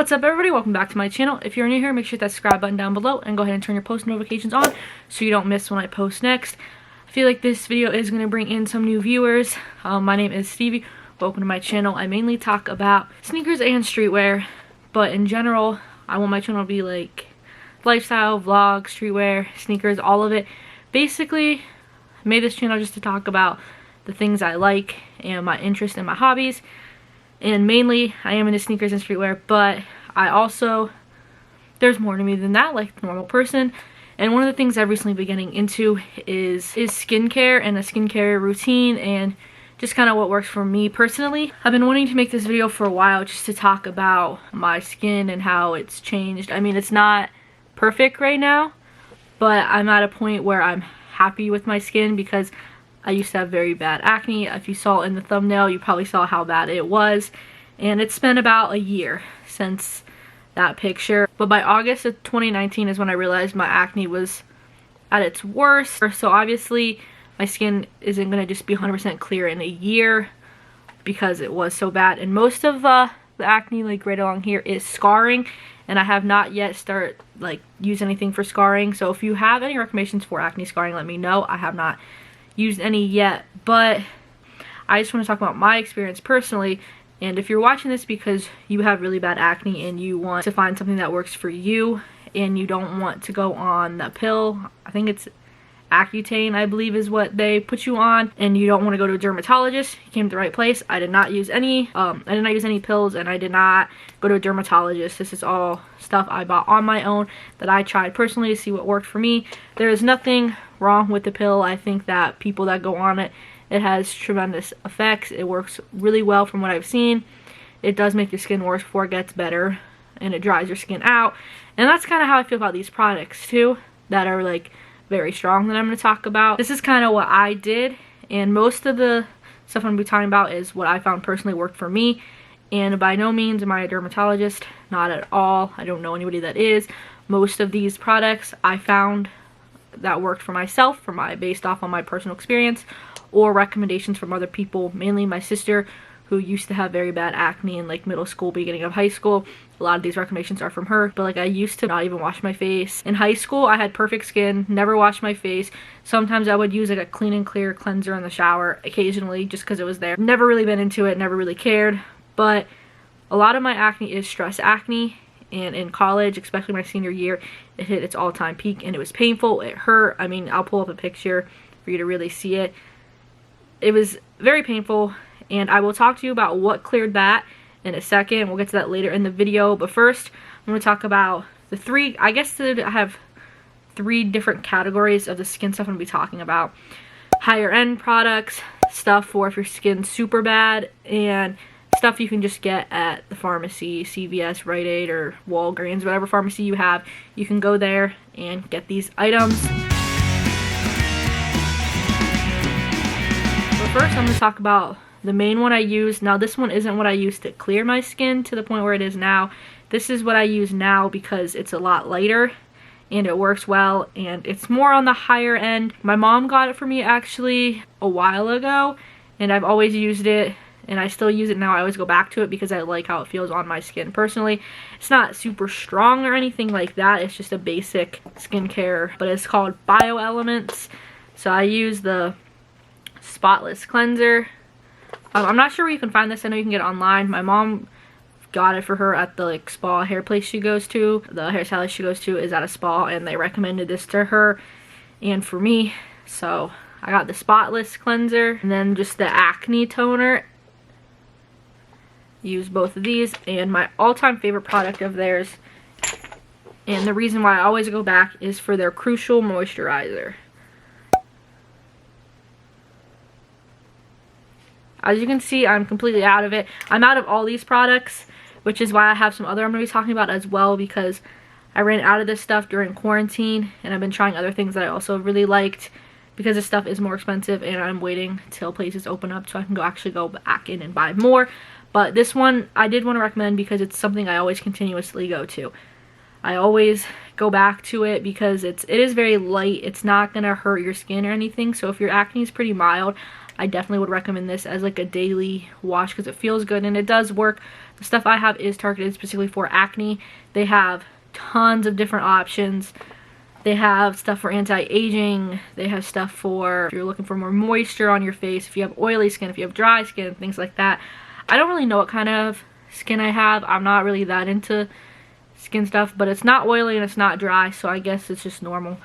What's up everybody, welcome back to my channel. If you're new here, make sure to hit that subscribe button down below and go ahead and turn your post notifications on so you don't miss when I post next. I feel like this video is going to bring in some new viewers. My name is Stevie. Welcome to my channel. I mainly talk about sneakers and streetwear, but in general, I want my channel to be like lifestyle, vlog, streetwear, sneakers, all of it. Basically, I made this channel just to talk about the things I like and my interest and my hobbies. And mainly, I am into sneakers and streetwear, but I also, there's more to me than that, like a normal person. And one of the things I've recently been getting into is skincare and a skincare routine and just kind of what works for me personally. I've been wanting to make this video for a while just to talk about my skin and how it's changed. I mean, it's not perfect right now, but I'm at a point where I'm happy with my skin because I used to have very bad acne. If you saw in the thumbnail, you probably saw how bad it was. And it's been about a year since that picture. But by August of 2019 is when I realized my acne was at its worst. So obviously, my skin isn't going to just be 100% clear in a year because it was so bad. And most of the acne, like right along here, is scarring. And I have not yet used anything for scarring. So if you have any recommendations for acne scarring, let me know. I have not used any yet, but I just want to talk about my experience personally. And if you're watching this because you have really bad acne and you want to find something that works for you and you don't want to go on that pill, I think it's Accutane, I believe is what they put you on, and you don't want to go to a dermatologist, you came to the right place. I did not use any pills, and I did not go to a dermatologist. This is all stuff I bought on my own that I tried personally to see what worked for me. There is nothing wrong with the pill. I think that people that go on it, it has tremendous effects. It works really well from what I've seen. It does make your skin worse before it gets better, and it dries your skin out. And that's kind of how I feel about these products too, that are like very strong, that I'm going to talk about. This is kind of what I did, and most of the stuff I'm going to be talking about is what I found personally worked for me. And by no means am I a dermatologist, not at all. I don't know anybody that is. Most of these products I found that worked for myself, based off on my personal experience, or recommendations from other people, mainly my sister, who used to have very bad acne in like middle school, beginning of high school. A lot of these recommendations are from her, but like I used to not even wash my face. In high school, I had perfect skin, never washed my face. Sometimes I would use like a clean and clear cleanser in the shower occasionally just because it was there. Never really been into it, never really cared, but a lot of my acne is stress acne, and in college, especially my senior year, it hit its all-time peak and it was painful, it hurt. I mean, I'll pull up a picture for you to really see it. It was very painful, and I will talk to you about what cleared that in a second. We'll get to that later in the video, but first I'm going to talk about the three, I guess I have three different categories of the skin stuff I'm going to be talking about. Higher end products, stuff for if your skin's super bad, and stuff you can just get at the pharmacy, CVS, Rite Aid, or Walgreens, whatever pharmacy you have. You can go there and get these items. But first I'm going to talk about the main one I use. Now this one isn't what I used to clear my skin to the point where it is now. This is what I use now because it's a lot lighter and it works well and it's more on the higher end. My mom got it for me actually a while ago, and I've always used it and I still use it now. I always go back to it because I like how it feels on my skin personally. It's not super strong or anything like that. It's just a basic skincare, but it's called Bioelements. So I use the Spotless Cleanser. I'm not sure where you can find this. I know you can get it online. My mom got it for her at the spa hair place she goes to. The hairstylist she goes to is at a spa, and they recommended this to her and for me. So I got the Spotless Cleanser and then just the Acne Toner. Use both of these, and my all-time favorite product of theirs, and the reason why I always go back, is for their Crucial Moisturizer. As you can see, I'm completely out of it. I'm out of all these products, which is why I have some other I'm going to be talking about as well, because I ran out of this stuff during quarantine, and I've been trying other things that I also really liked, because this stuff is more expensive, and I'm waiting till places open up so I can actually go back in and buy more. But this one I did want to recommend because it's something I always continuously go to. I always go back to it because it is very light. It's not going to hurt your skin or anything. So if your acne is pretty mild, I definitely would recommend this as like a daily wash because it feels good and it does work The stuff I have is targeted specifically for acne. They have tons of different options. They have stuff for anti-aging. They have stuff for if you're looking for more moisture on your face, if you have oily skin, if you have dry skin, things like that. I don't really know what kind of skin I have. I'm not really that into skin stuff, but it's not oily and it's not dry, so I guess it's just normal.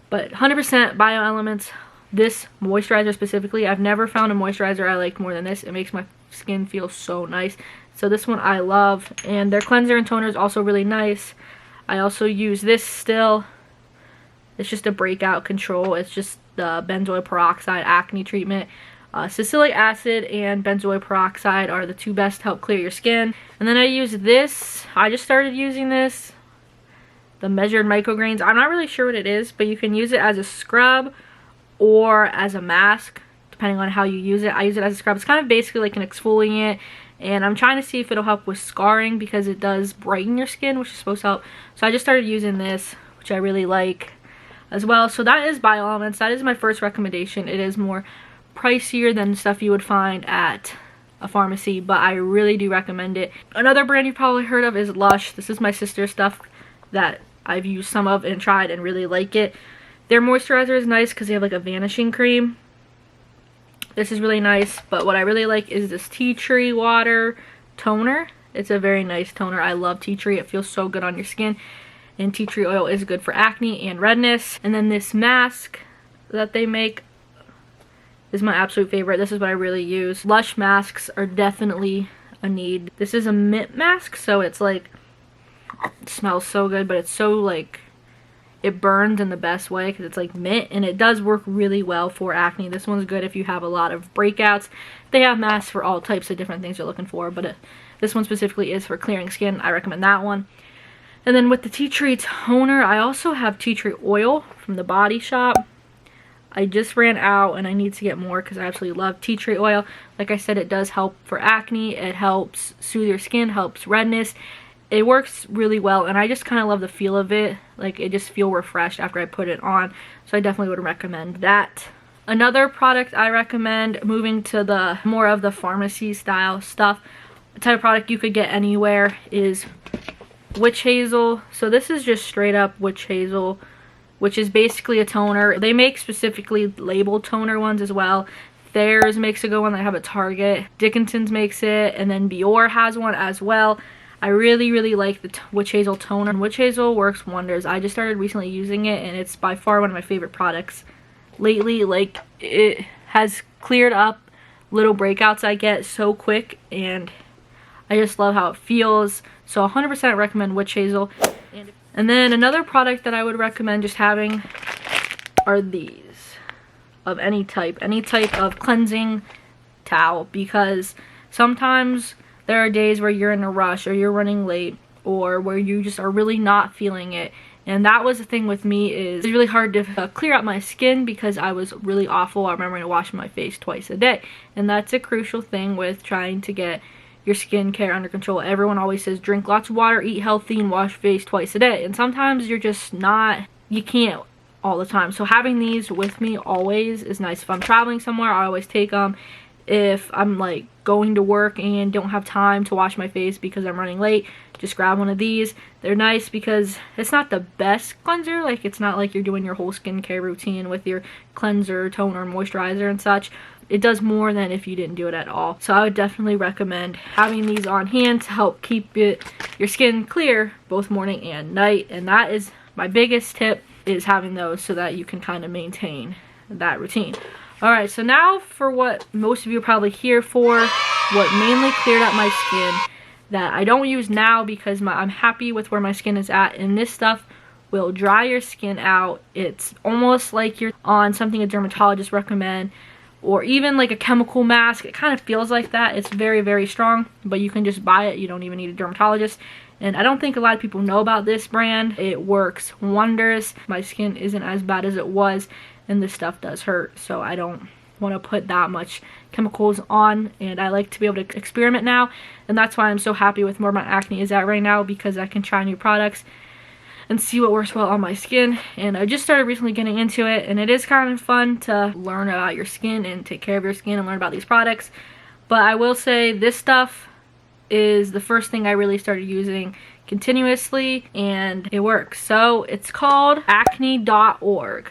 But 100% Bioelements. This moisturizer specifically, I've never found a moisturizer I liked more than this. It makes my skin feel so nice. So this one I love, and their cleanser and toner is also really nice. I also use this still. It's just a breakout control. It's just the benzoyl peroxide acne treatment. Salicylic acid and benzoyl peroxide are the two best to help clear your skin. And then I use this. I just started using this. The measured micrograins. I'm not really sure what it is, but you can use it as a scrub or as a mask, depending on how you use it. I use it as a scrub. It's kind of basically like an exfoliant. And I'm trying to see if it'll help with scarring because it does brighten your skin, which is supposed to help. So I just started using this, which I really like as well. So that is Bioelements. That is my first recommendation. It is more pricier than stuff you would find at a pharmacy, but I really do recommend it. Another brand you've probably heard of is LUSH. This is my sister's stuff that I've used some of and tried and really like it. Their moisturizer is nice because they have like a vanishing cream. This is really nice, but what I really like is this tea tree water toner. It's a very nice toner. I love tea tree. It feels so good on your skin. And tea tree oil is good for acne and redness. And then this mask that they make is my absolute favorite. This is what I really use. LUSH masks are definitely a need. This is a mint mask, so it's like, it smells so good, but it's so like, it burns in the best way because it's like mint, and it does work really well for acne. This one's good if you have a lot of breakouts. They have masks for all types of different things you're looking for, but this one specifically is for clearing skin. I recommend that one. And then with the tea tree toner, I also have tea tree oil from the Body Shop. I just ran out and I need to get more because I absolutely love tea tree oil. Like I said, it does help for acne. It helps soothe your skin, helps redness. It works really well, and I just kind of love the feel of it. Like, it just feels refreshed after I put it on, so I definitely would recommend that. Another product I recommend, moving to the more of the pharmacy style stuff, the type of product you could get anywhere, is witch hazel. So this is just straight up witch hazel, which is basically a toner. They make specifically labeled toner ones as well. Thayer's makes a good one that I have at Target. Dickinson's makes it, and then Biore has one as well. I really, really like the witch hazel toner. Witch hazel works wonders. I just started recently using it, and it's by far one of my favorite products lately. Like, it has cleared up little breakouts I get so quick, and I just love how it feels. So 100% recommend witch hazel. And then another product that I would recommend just having are these, of any type of cleansing towel, because sometimes there are days where you're in a rush or you're running late or where you just are really not feeling it. And that was the thing with me, is it's really hard to clear up my skin because I was really awful. I remember washing my face twice a day. And that's a crucial thing with trying to get your skincare under control. Everyone always says drink lots of water, eat healthy, and wash face twice a day. And sometimes you're just not, you can't all the time. So having these with me always is nice. If I'm traveling somewhere, I always take them. If I'm like going to work and don't have time to wash my face because I'm running late, just grab one of these. They're nice because it's not the best cleanser. Like, it's not like you're doing your whole skincare routine with your cleanser, toner, moisturizer and such. It does more than if you didn't do it at all. So I would definitely recommend having these on hand to help keep your skin clear both morning and night. And that is my biggest tip, is having those so that you can kind of maintain that routine. Alright, so now for what most of you are probably here for, what mainly cleared up my skin that I don't use now because I'm happy with where my skin is at, and this stuff will dry your skin out. It's almost like you're on something a dermatologist recommend, or even like a chemical mask. It kind of feels like that. It's very, very strong, but you can just buy it. You don't even need a dermatologist. And I don't think a lot of people know about this brand. It works wonders. My skin isn't as bad as it was, and this stuff does hurt, so I don't want to put that much chemicals on, and I like to be able to experiment now, and that's why I'm so happy with where my acne is at right now, because I can try new products and see what works well on my skin. And I just started recently getting into it, and it is kind of fun to learn about your skin and take care of your skin and learn about these products. But I will say, this stuff is the first thing I really started using continuously, and it works. So it's called Acne.org.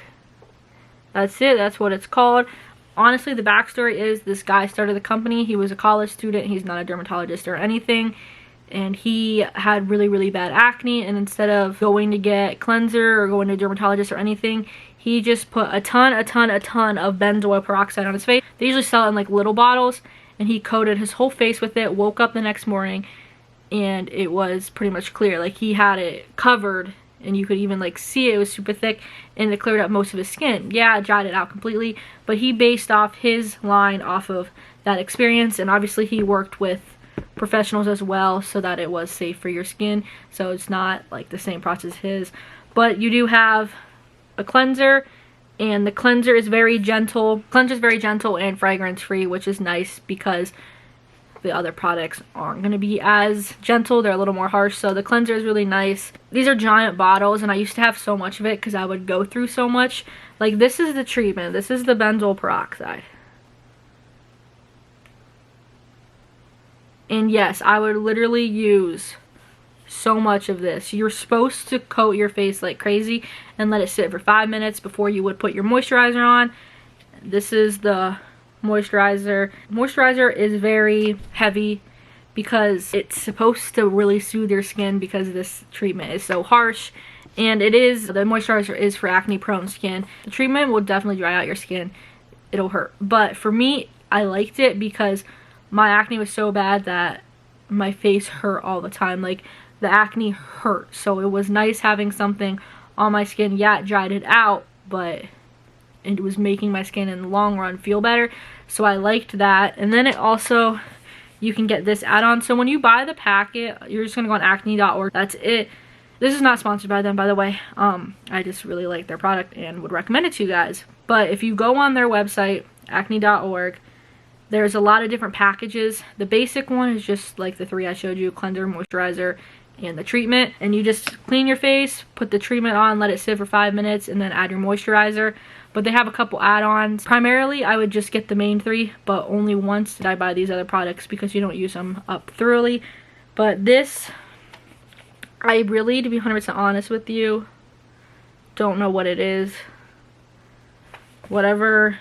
That's it, that's what it's called. Honestly, the backstory is this guy started the company. He was a college student. He's not a dermatologist or anything. And he had really bad acne, and instead of going to get cleanser or going to a dermatologist or anything, he just put a ton of benzoyl peroxide on his face. They usually sell it in like little bottles, and he coated his whole face with it, woke up the next morning, and it was pretty much clear. Like, he had it covered, and you could even like see it was super thick, and it cleared up most of his skin. Yeah, it dried it out completely, but he based off his line off of that experience, and obviously he worked with professionals as well so that it was safe for your skin, so it's not like the same process as his. But you do have a cleanser, and the cleanser is very gentle. Cleanser is very gentle and fragrance free, which is nice because the other products aren't going to be as gentle. They're a little more harsh, so the cleanser is really nice. These are giant bottles, and I used to have so much of it because I would go through so much. Like, this is the treatment. This is the benzoyl peroxide. And yes, I would literally use so much of this. You're supposed to coat your face like crazy and let it sit for 5 minutes before you would put your moisturizer on. This is the moisturizer. Moisturizer is very heavy because it's supposed to really soothe your skin because this treatment is so harsh. And it is, the moisturizer is for acne prone skin. The treatment will definitely dry out your skin. It'll hurt. But for me, I liked it because my acne was so bad that my face hurt all the time. Like, the acne hurt. So it was nice having something on my skin. Yeah, it dried it out, but it was making my skin in the long run feel better. So I liked that. And then it also, you can get this add-on. So when you buy the packet, you're just going to go on acne.org. That's it. This is not sponsored by them, by the way. I just really like their product and would recommend it to you guys. But if you go on their website, acne.org, there's a lot of different packages. The basic one is just like the three I showed you: cleanser, moisturizer, and the treatment. And you just clean your face, put the treatment on, let it sit for 5 minutes, and then add your moisturizer. But they have a couple add-ons. Primarily, I would just get the main three, but only once did I buy these other products because you don't use them up thoroughly. But this, I really, to be 100% honest with you, don't know what it is. Whatever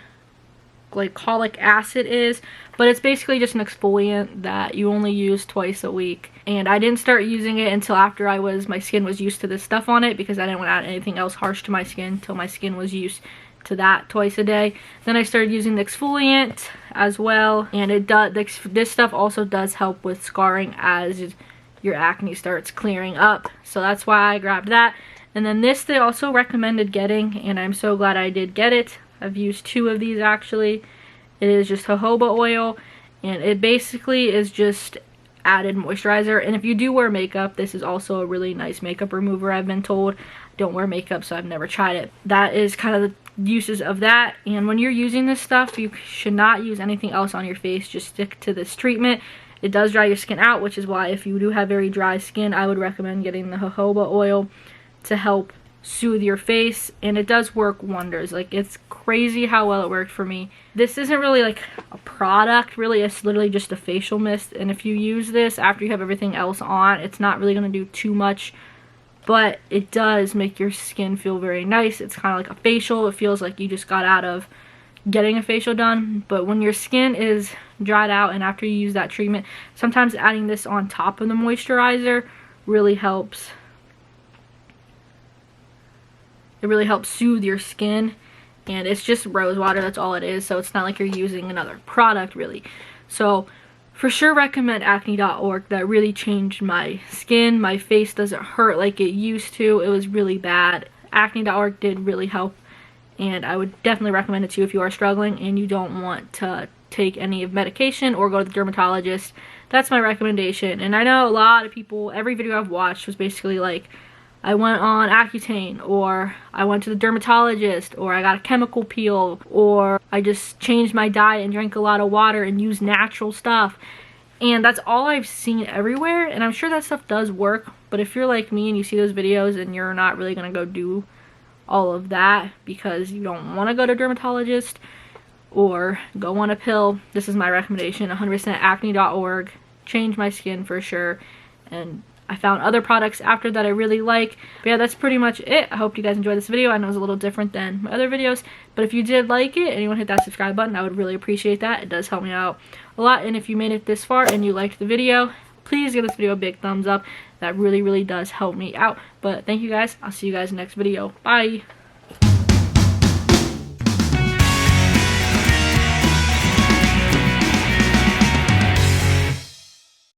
glycolic acid is, but it's basically just an exfoliant that you only use twice a week. And I didn't start using it until after my skin was used to this stuff on it, because I didn't want to add anything else harsh to my skin until my skin was used to that twice a day. Then I started using the exfoliant as well, and it does, this stuff also does help with scarring as your acne starts clearing up, so that's why I grabbed that. And then this they also recommended getting, and I'm so glad I did get it. I've used 2 of these actually. It is just jojoba oil, and it basically is just added moisturizer. And if you do wear makeup, this is also a really nice makeup remover, I've been told. I don't wear makeup, so I've never tried it. That is kind of the uses of that. And when you're using this stuff, you should not use anything else on your face. Just stick to this treatment. It does dry your skin out, which is why if you do have very dry skin, I would recommend getting the jojoba oil to help soothe your face, and it does work wonders. Like, it's crazy how well it worked for me. This isn't really like a product, really. It's literally just a facial mist, and if you use this after you have everything else on, it's not really going to do too much, but it does make your skin feel very nice. It's kind of like a facial. It feels like you just got out of getting a facial done. But when your skin is dried out and after you use that treatment, sometimes adding this on top of the moisturizer really helps. It really helps soothe your skin, and it's just rose water, that's all it is, so it's not like you're using another product really. So for sure recommend acne.org. That really changed my skin. My face doesn't hurt like it used to. It was really bad. Acne.org did really help, and I would definitely recommend it to you if you are struggling and you don't want to take any of medication or go to the dermatologist. That's my recommendation. And I know a lot of people, every video I've watched was basically like, I went on Accutane, or I went to the dermatologist, or I got a chemical peel, or I just changed my diet and drank a lot of water and used natural stuff. And that's all I've seen everywhere, and I'm sure that stuff does work. But if you're like me and you see those videos and you're not really going to go do all of that because you don't want to go to a dermatologist or go on a pill, this is my recommendation. 100% acne.org. changed my skin for sure. And I found other products after that I really like. But yeah, that's pretty much it. I hope you guys enjoyed this video. I know it was a little different than my other videos, but if you did like it and you want to hit that subscribe button, I would really appreciate that. It does help me out a lot. And if you made it this far and you liked the video, please give this video a big thumbs up. That really, really does help me out. But thank you guys. I'll see you guys in the next video. Bye.